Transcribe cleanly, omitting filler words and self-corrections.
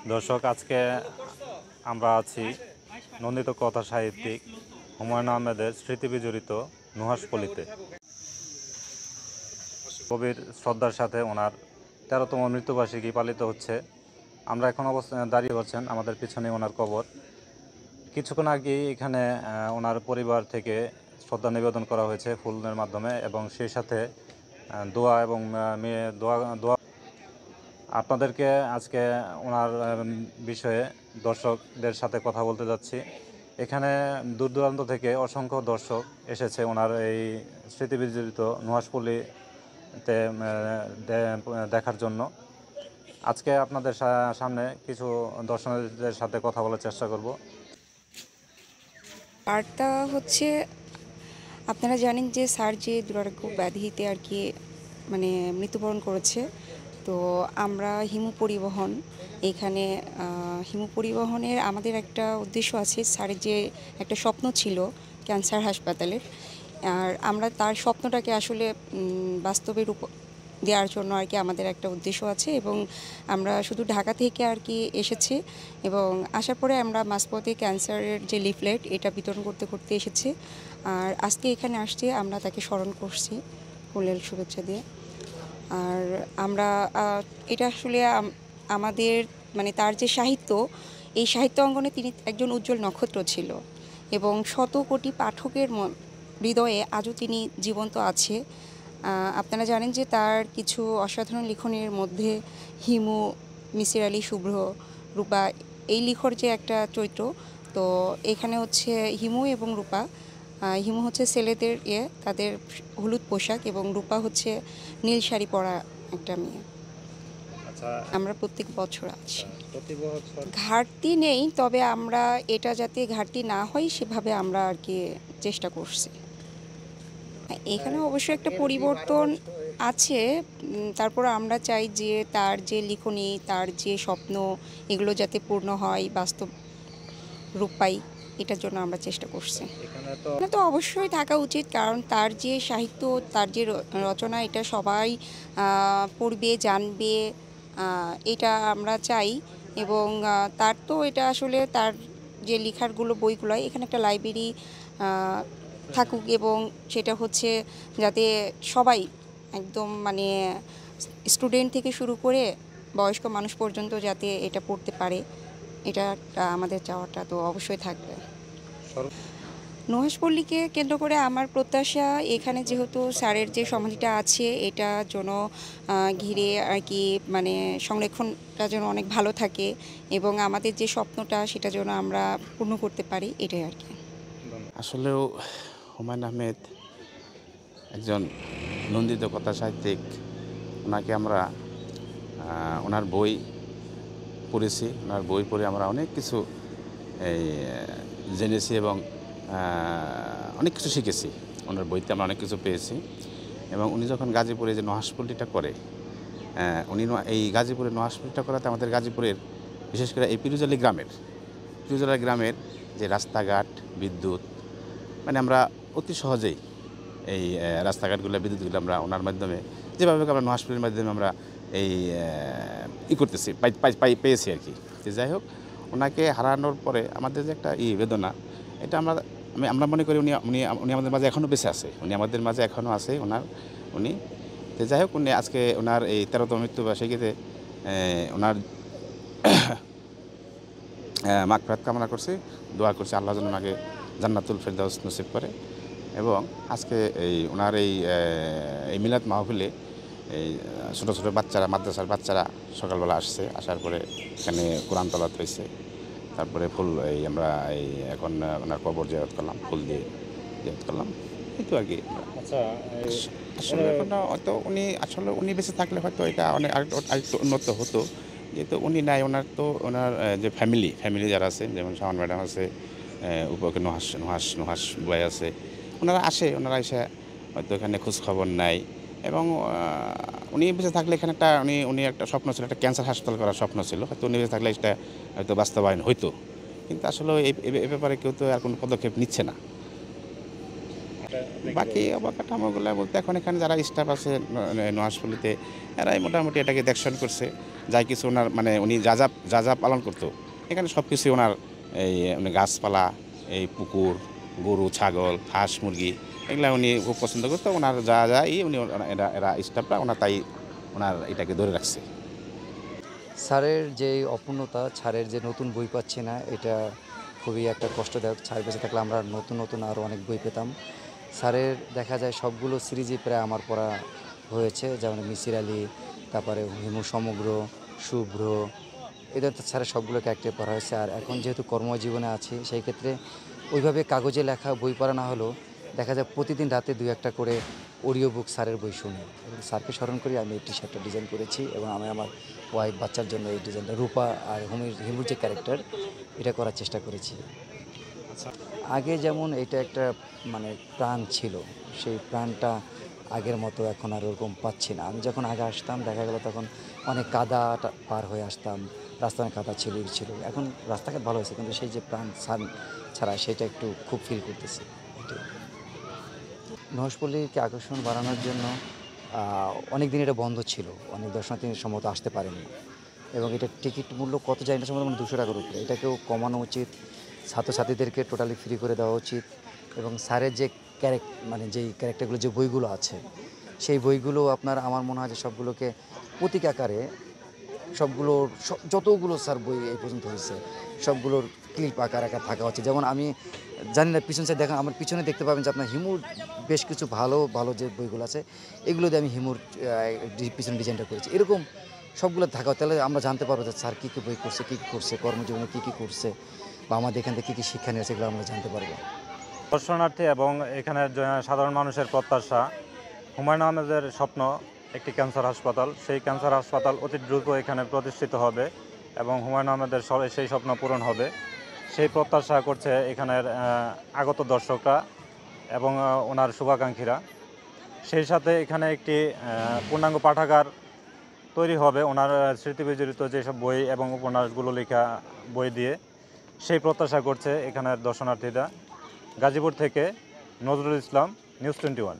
দর্শক, আজকে আমরা আছি নন্দিত কথা সাহিত্যিক হুমায়ুন আহমেদের স্মৃতিবিজড়িত নুহাশপল্লীতে। কবির শ্রদ্ধার সাথে ওনার 13তম মৃত্যুবার্ষিকী পালিত হচ্ছে। আমরা এখন দাঁড়িয়ে পাচ্ছেন, আমাদের পিছনে ওনার কবর। কিছুক্ষণ আগেই এখানে ওনার পরিবার থেকে শ্রদ্ধা নিবেদন করা হয়েছে ফুলের মাধ্যমে, এবং সেই সাথে দোয়া এবং দোয়া। আপনাদেরকে আজকে ওনার বিষয়ে দর্শকদের সাথে কথা বলতে যাচ্ছি। এখানে দূর দূরান্ত থেকে অসংখ্য দর্শক এসেছে ওনার এই স্মৃতিবিজড়িত নুহাশপল্লীতে দেখার জন্য। আজকে আপনাদের সামনে কিছু দর্শনার্থীদের সাথে কথা বলার চেষ্টা করব। বার্তা হচ্ছে, আপনারা জানেন যে স্যার যে দুরারোগ্য ব্যাধিতে আর কি মানে মৃত্যুবরণ করেছে। তো আমরা হিমু পরিবহন এখানে হিমু পরিবহনের আমাদের একটা উদ্দেশ্য আছে। স্যারের যে একটা স্বপ্ন ছিল ক্যান্সার হাসপাতালের, আর আমরা তার স্বপ্নটাকে আসলে বাস্তবে রূপ দেওয়ার জন্য আর কি আমাদের একটা উদ্দেশ্য আছে। এবং আমরা শুধু ঢাকা থেকে আর কি এসেছি, এবং আসার পরে আমরা মাঝপথে ক্যান্সারের যে লিফলেট এটা বিতরণ করতে করতে এসেছি। আর আজকে এখানে আসছি, আমরা তাকে স্মরণ করছি ফুলের শুভেচ্ছা দিয়ে। আর আমরা এটা আসলে আমাদের মানে তার যে সাহিত্য, এই সাহিত্য অঙ্গনে তিনি একজন উজ্জ্বল নক্ষত্র ছিল, এবং শত কোটি পাঠকের হৃদয়ে আজও তিনি জীবন্ত আছে। আপনারা জানেন যে তার কিছু অসাধারণ লিখনের মধ্যে হিমু, মিসির আলী, শুভ্র, রূপা, এই লিখর যে একটা চরিত্র। তো এখানে হচ্ছে হিমু এবং রূপা। হিমু হচ্ছে ছেলেদের তাদের হলুদ পোশাক, এবং রূপা হচ্ছে নীল শাড়ি পরা একটা মেয়ে। আচ্ছা, আমরা প্রত্যেক বছর আছি। প্রতি বছর ঘাটতি নেই, তবে আমরা এটা যাতে ঘাটতি না হয় সেভাবে আমরা আর কি চেষ্টা করছি। এখানে অবশ্যই একটা পরিবর্তন আছে। তারপর আমরা চাই যে তার যে লিখনী, তার যে স্বপ্ন, এগুলো যাতে পূর্ণ হয়, বাস্তব রূপ পাই, এটার জন্য আমরা চেষ্টা করছি। এটা তো অবশ্যই থাকা উচিত, কারণ তার যে সাহিত্য, তার যে রচনা, এটা সবাই পড়বে, জানবে, এটা আমরা চাই। এবং তার তো এটা আসলে তার যে লেখারগুলো, বইগুলো, এখানে একটা লাইব্রেরি থাকুক, এবং সেটা হচ্ছে যাতে সবাই একদম মানে স্টুডেন্ট থেকে শুরু করে বয়স্ক মানুষ পর্যন্ত যাতে এটা পড়তে পারে, এটা একটা আমাদের চাওয়াটা তো অবশ্যই থাকবে। নুহাশপল্লীকে কেন্দ্র করে আমার প্রত্যাশা, এখানে যেহেতু স্যারের যে সমাধিটা আছে, এটা যেন ঘিরে আর কি মানে সংরক্ষণটা যেন অনেক ভালো থাকে, এবং আমাদের যে স্বপ্নটা সেটা যেন আমরা পূর্ণ করতে পারি, এটাই আর কি। আসলেও হুমায়ুন আহমেদ একজন নন্দিত কথা সাহিত্যিক। ওনাকে আমরা ওনার বই পড়েছি, ওনার বই পড়ে আমরা অনেক কিছু এই জেনেছি, এবং অনেক কিছু শিখেছি। ওনার বইতে আমরা অনেক কিছু পেয়েছি। এবং উনি যখন গাজীপুরে যে নুহাশপল্লীটা করে, উনি এই গাজীপুরের নুহাশপল্লীটা করাতে আমাদের গাজীপুরের, বিশেষ করে এই পিরুজালি গ্রামের যে রাস্তাঘাট, বিদ্যুৎ, মানে আমরা অতি সহজেই এই রাস্তাঘাটগুলো, বিদ্যুৎগুলো আমরা ওনার মাধ্যমে, যেভাবে আমরা নুহাশপল্লীর মাধ্যমে আমরা এই করতেছি, পেয়েছি আর কি। যাই হোক, ওনাকে হারানোর পরে আমাদের যে একটা বেদনা, এটা আমরা মনে করি উনি উনি উনি আমাদের মাঝে এখনও বেঁচে আছে, উনি আমাদের মাঝে এখনও আছে উনি। তো যাই হোক, উনি আজকে ওনার এই 13তম মৃত্যুবার্ষিকীতে ওনার মাগফিরাত কামনা করছি, দোয়া করছি আল্লাহ যেন ওনাকে জান্নাতুল ফেরদাউস নসিব করে। এবং আজকে ওনার এই মিলাদ মাহফিলে এই ছোটো ছোটো বাচ্চারা, মাদ্রাসার বাচ্চারা সকালবেলা আসার পরে এখানে কোরআন তেলাওয়াত হয়েছে। তারপরে ফুল আমরা এখন ওনার কবর জিয়ারত করলাম, ফুল দিয়ে জিয়ারত করলাম, এই তো আর কি। আচ্ছা, আসলে হয়তো উনি বেঁচে থাকলে হয়তো এটা অনেক আরেকটু উন্নত হতো, যেহেতু উনি নাই। ওনার যে ফ্যামিলি যারা আছে, যেমন শাওন ম্যাডাম আছে, উপকে নুহাস বয় আছে, ওনারা এসে হয়তো এখানে খোঁজ খবর নেয়। এবং উনি বেঁচে থাকলে এখানে উনি একটা স্বপ্ন ছিল, একটা ক্যান্সার হাসপাতাল করার স্বপ্ন ছিল, হয়তো উনি বেঁচে থাকলে এটা হয়তো বাস্তবায়ন হইতো। কিন্তু আসলে এই ব্যাপারে কেউ তো আর কোনো পদক্ষেপ নিচ্ছে না। বাকি অবকাঠামোগুলো বলতে এখন এখানে যারা স্টাফ আছে নোয়াশপল্লিতে, এরাই মোটামুটি এটাকে দেখশন করছে। যা কিছু ওনার মানে উনি যা যা পালন করতো, এখানে সব কিছু ওনার এই গাছপালা, এই পুকুর, গরু, ছাগল, হাঁস, মুরগি, এগুলা উনি খুব পছন্দ করতো। ওনার যা উনি এরা স্টাফরা ওনার তাই ওনার এটাকে ধরে রাখছে। স্যারের যে অপূর্ণতা, স্যারের যে নতুন বই পাচ্ছি না, এটা খুবই একটা কষ্টদায়ক। স্যার বেঁচে থাকলে আমরা নতুন নতুন আরও অনেক বই পেতাম। স্যারের দেখা যায় সবগুলো সিরিজই প্রায় আমার পড়া হয়েছে, যেমন মিসির আলী, তারপরে হিমু সমগ্র, শুভ্র, এদের তো স্যারের সবগুলো ক্যারেক্টার পড়া হয়েছে। আর এখন যেহেতু কর্মজীবনে আছি, সেই ক্ষেত্রে ওইভাবে কাগজে লেখা বই পড়া না হলেও দেখা যায় প্রতিদিন রাতে 2-1টা করে অডিও বুক স্যারের বই শুনি। এবং স্যারকে স্মরণ করি আমি এই টি শার্টটা ডিজাইন করেছি, এবং আমি আমার ওয়াইফ বাচ্চার জন্য এই ডিজাইনটা, রূপা আর হিমুর যে ক্যারেক্টার, এটা করার চেষ্টা করেছি। আগে যেমন এটা একটা মানে প্রাণ ছিল, সেই প্রাণটা আগের মতো এখন আর ওরকম পাচ্ছি না। আমি যখন আগে আসতাম দেখা গেল তখন অনেক কাদা পার হয়ে আসতাম, রাস্তায় কাদা ছিল। এখন রাস্তাঘাট ভালো হয়েছে, কিন্তু সেই যে প্রাণ ছাড়া সেটা একটু খুব ফিল করতেছি। এটাই। নহসপল্লীকে আকর্ষণ বাড়ানোর জন্য অনেক দিন এটা বন্ধ ছিল, অনেক দর্শনার্থী সম্ভবত আসতে পারেনি, এবং এটার টিকিট মূল্য কত যায় না, সম্ভবত 200 টাকার উপরে। এটাকেও কমানো উচিত, ছাত্রছাত্রীদেরকে টোটালি ফ্রি করে দেওয়া উচিত। এবং স্যারের যে মানে যেই ক্যারেক্টারগুলো, যে বইগুলো আছে, সেই বইগুলো আপনার আমার মনে হয় যে সবগুলোকে প্রতীক আকারে সবগুলোর যতগুলো স্যার বই এই পর্যন্ত হয়েছে সবগুলোর ক্লিপ আকার থাকা উচিত। যেমন আমি জানি না, পিছন সাইড দেখা আমার পিছনে দেখতে পাবেন যে আপনার হিমুর বেশ কিছু ভালো ভালো যে বইগুলো আছে, এগুলো দিয়ে আমি হিমুর পিছনে ডিজাইনটা করেছি। এরকম সবগুলো থাকা, তাহলে আমরা জানতে পারবো যে স্যার কী কী বই করছে, কী কী করছে, কর্মজীবনে কী কী করছে, বা আমাদের এখান থেকে কী কী শিক্ষা নিয়েছে, এগুলো আমরা জানতে পারবো। দর্শনার্থী এবং এখানের সাধারণ মানুষের প্রত্যাশা, হুমায়ুন আহমেদের স্বপ্ন একটি ক্যান্সার হাসপাতাল। সেই ক্যান্সার হাসপাতাল অতি দ্রুত এখানে প্রতিষ্ঠিত হবে এবং হুমায়ুন আহমেদের সেই স্বপ্ন পূরণ হবে, সেই প্রত্যাশা করছে এখানের আগত দর্শকরা এবং ওনার শুভাকাঙ্ক্ষীরা। সেই সাথে এখানে একটি পূর্ণাঙ্গ পাঠাগার তৈরি হবে ওনার স্মৃতিবিজড়িত যেসব বই এবং উপন্যাসগুলো লেখা বই দিয়ে, সেই প্রত্যাশা করছে এখানের দর্শনার্থীরা। গাজীপুর থেকে নজরুল ইসলাম, নিউজ 21।